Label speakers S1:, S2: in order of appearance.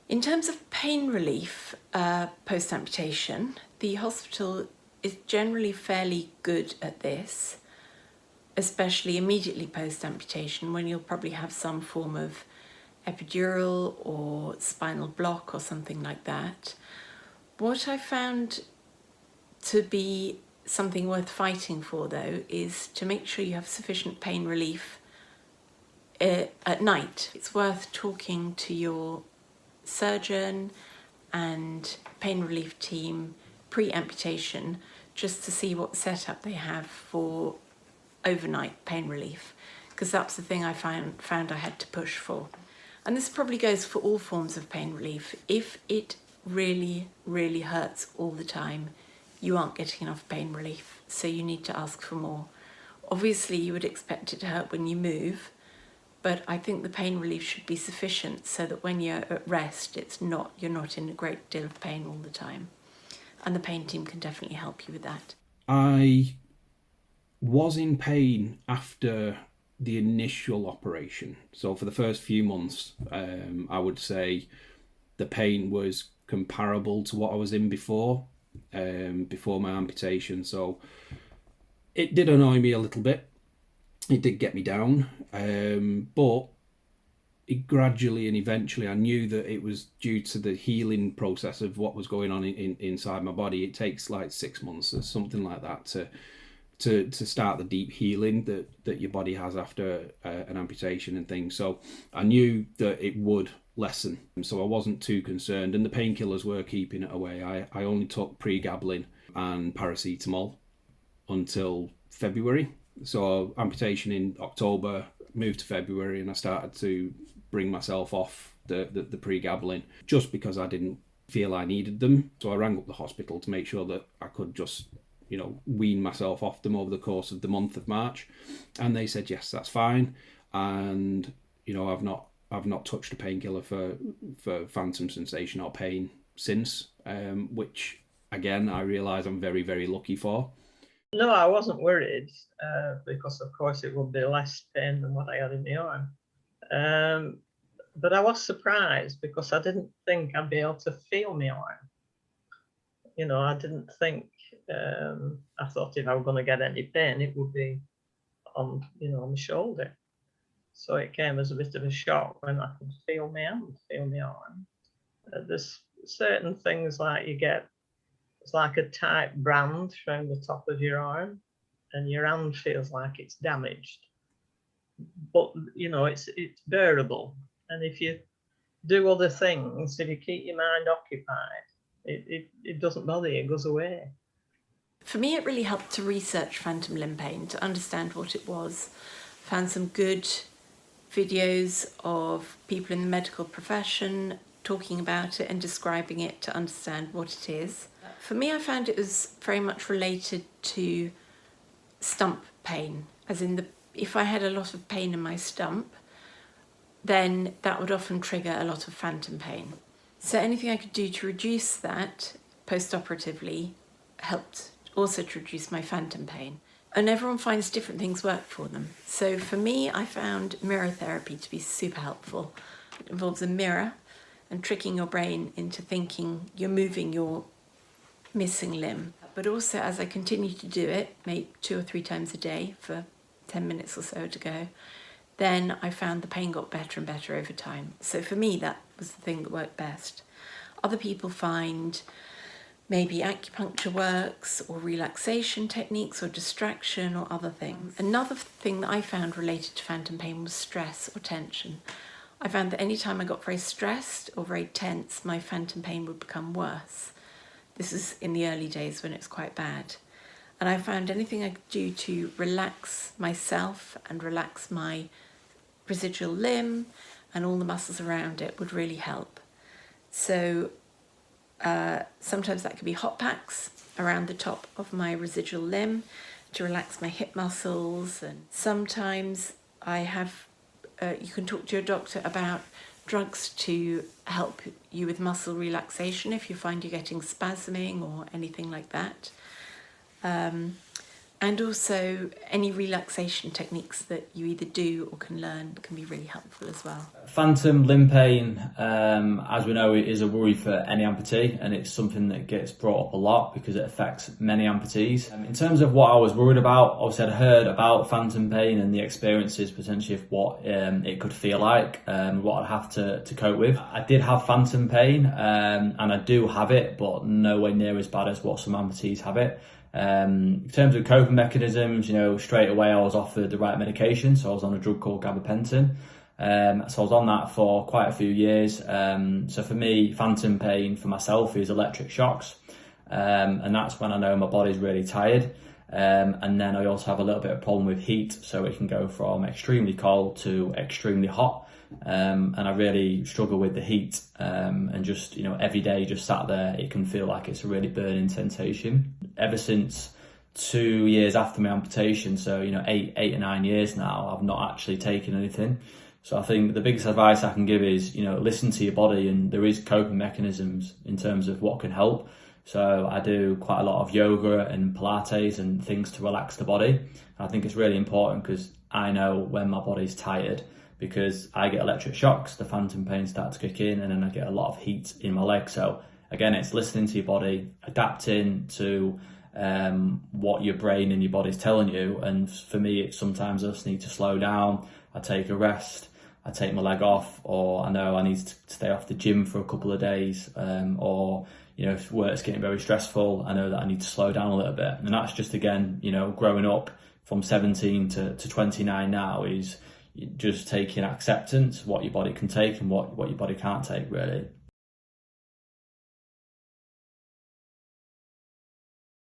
S1: In terms of pain relief post-amputation, the hospital is generally fairly good at this, especially immediately post-amputation, when you'll probably have some form of epidural or spinal block or something like that. What I found to be something worth fighting for, though, is to make sure you have sufficient pain relief at night. It's worth talking to your surgeon and pain relief team pre-amputation just to see what setup they have for overnight pain relief, because that's the thing I found I had to push for. And this probably goes for all forms of pain relief. If it really, really hurts all the time, you aren't getting enough pain relief, so you need to ask for more. Obviously, you would expect it to hurt when you move, but I think the pain relief should be sufficient so that when you're at rest, you're not in a great deal of pain all the time. And the pain team can definitely help you with that.
S2: I was in pain after the initial operation. So for the first few months, I would say the pain was comparable to what I was in before my amputation. So it did annoy me a little bit. It did get me down, but it gradually and eventually I knew that it was due to the healing process of what was going on inside my body. It takes like 6 months or something like that to start the deep healing that your body has after an amputation and things. So I knew that it would lessen, so I wasn't too concerned, and the painkillers were keeping it away. I only took pregabalin and paracetamol until February. So amputation in October, moved to February, and I started to bring myself off the pregabalin just because I didn't feel I needed them. So I rang up the hospital to make sure that I could just, wean myself off them over the course of the month of March, and they said yes, that's fine. And I've not touched a painkiller for phantom sensation or pain since, which again I realise I'm very, very lucky for.
S3: No, I wasn't worried because, of course, it would be less pain than what I had in the arm. But I was surprised because I didn't think I'd be able to feel my arm. I didn't think, I thought if I were going to get any pain, it would be on the shoulder. So it came as a bit of a shock when I could feel my hand, feel my arm. There's certain things like it's like a tight brand around the top of your arm, and your hand feels like it's damaged. But it's bearable, and if you do other things, if you keep your mind occupied, it doesn't bother you, it goes away.
S1: For me, it really helped to research phantom limb pain, to understand what it was. Found some good videos of people in the medical profession talking about it and describing it to understand what it is. For me, I found it was very much related to stump pain, as in if I had a lot of pain in my stump, then that would often trigger a lot of phantom pain. So anything I could do to reduce that post-operatively helped also to reduce my phantom pain. And everyone finds different things work for them. So for me, I found mirror therapy to be super helpful. It involves a mirror and tricking your brain into thinking you're moving your missing limb. But also, as I continued to do it, maybe 2 or 3 times a day for 10 minutes or so to go, then I found the pain got better and better over time. So for me, that was the thing that worked best. Other people find maybe acupuncture works, or relaxation techniques, or distraction, or other things. Another thing that I found related to phantom pain was stress or tension. I found that anytime I got very stressed or very tense, my phantom pain would become worse. This is in the early days when it's quite bad. And I found anything I could do to relax myself and relax my residual limb and all the muscles around it would really help. So sometimes that could be hot packs around the top of my residual limb to relax my hip muscles. And sometimes I have, you can talk to your doctor about drugs to help you with muscle relaxation if you find you're getting spasming or anything like that. And also any relaxation techniques that you either do or can learn can be really helpful as well.
S4: Phantom limb pain, as we know, is a worry for any amputee, and it's something that gets brought up a lot because it affects many amputees. In terms of what I was worried about, obviously I'd heard about phantom pain and the experiences potentially of what it could feel like, what I'd have to cope with. I did have phantom pain, and I do have it, but nowhere near as bad as what some amputees have it. In terms of coping mechanisms, straight away I was offered the right medication, so I was on a drug called gabapentin. So I was on that for quite a few years. So for me, phantom pain for myself is electric shocks, and that's when I know my body's really tired. And then I also have a little bit of problem with heat, so it can go from extremely cold to extremely hot. And I really struggle with the heat, and just, every day just sat there, it can feel like it's a really burning sensation. Ever since 2 years after my amputation, so, 8 or 9 years now, I've not actually taken anything. So I think the biggest advice I can give is, listen to your body, and there is coping mechanisms in terms of what can help. So I do quite a lot of yoga and Pilates and things to relax the body. I think it's really important because I know when my body's tired, because I get electric shocks, the phantom pain starts to kick in, and then I get a lot of heat in my legs. So again, it's listening to your body, adapting to what your brain and your body's telling you. And for me, it's sometimes I just need to slow down. I take a rest, I take my leg off, or I know I need to stay off the gym for a couple of days, or if work's getting very stressful, I know that I need to slow down a little bit. And that's just, again, growing up from 17 to 29 now is just taking acceptance, what your body can take and what your body can't take, really.